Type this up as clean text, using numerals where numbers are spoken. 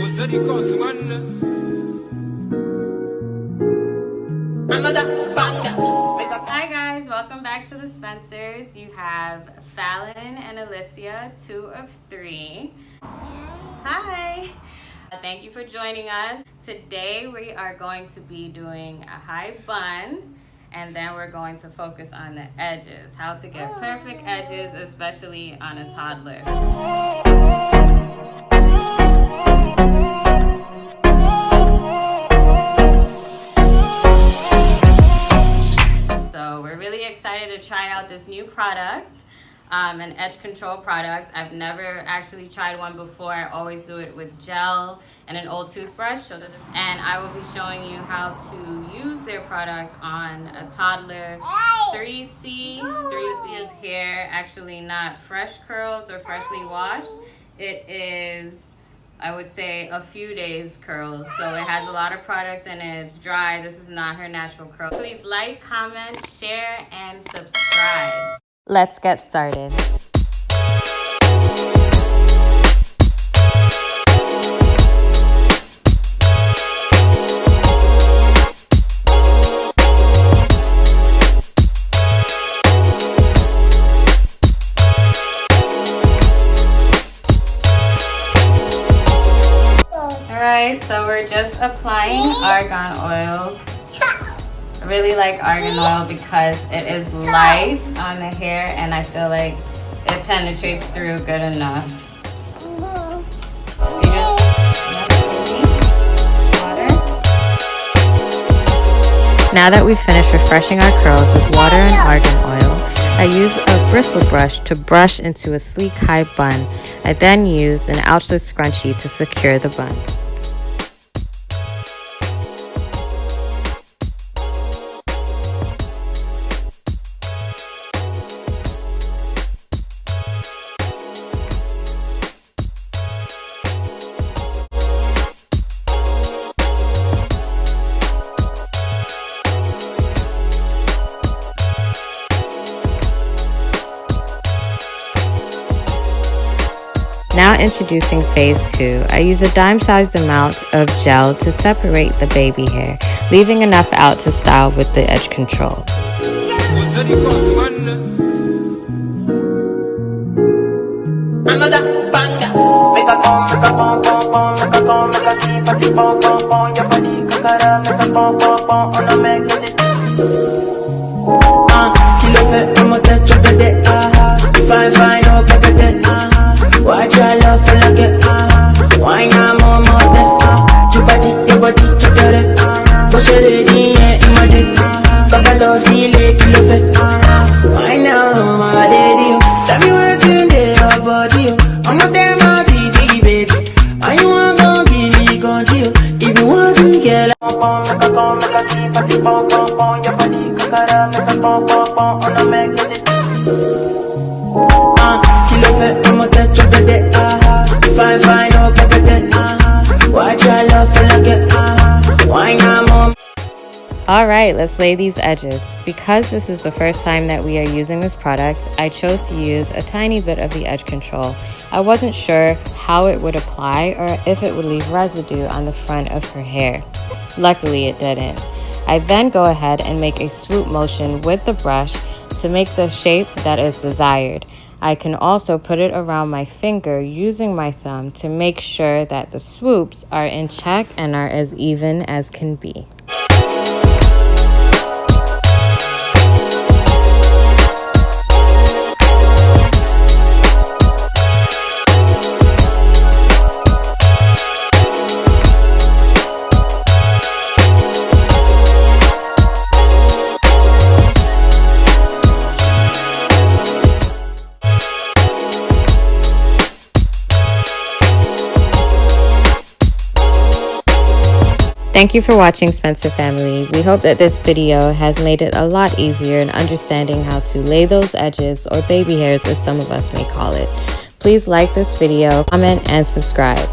Hi guys, welcome back to the Spencers. You have Fallon and Elissias, 2 of 3. Hi! Thank you for joining us. Today we are going to be doing a high bun, and then we're going to focus on the edges, how to get perfect edges, especially on a toddler. So we're really excited to try out this new product, an edge control product. I've never actually tried one before. I always do it with gel and an old toothbrush. And I will be showing you how to use their product on a toddler. 3C is hair, actually not fresh curls or freshly washed. It is, I would say, a few days curls. So it has a lot of product in it. It's dry. This is not her natural curl. Please like, comment, share, and subscribe. Let's get started. Alright, so we're just applying argan oil. I really like argan oil because it is light on the hair and I feel like it penetrates through good enough. Now that we've finished refreshing our curls with water and argan oil, I use a bristle brush to brush into a sleek high bun. I then use an outer scrunchie to secure the bun. Now introducing phase 2, I use a dime-sized amount of gel to separate the baby hair, leaving enough out to style with the edge control. Watch your love for like it, why not more your body, you got it, push it in my dick, Papa see late, love it, why now, my lady, tell me what's in your body, I'm not there, my city, baby, I want to give me control, if you want to get like your body, on a magnet. Alright, let's lay these edges. Because this is the first time that we are using this product, I chose to use a tiny bit of the edge control. I wasn't sure how it would apply or if it would leave residue on the front of her hair. Luckily it didn't. I then go ahead and make a swoop motion with the brush to make the shape that is desired. I can also put it around my finger using my thumb to make sure that the swoops are in check and are as even as can be. Thank you for watching, Spencer family. We hope that this video has made it a lot easier in understanding how to lay those edges, or baby hairs as some of us may call it. Please like this video, comment, and subscribe.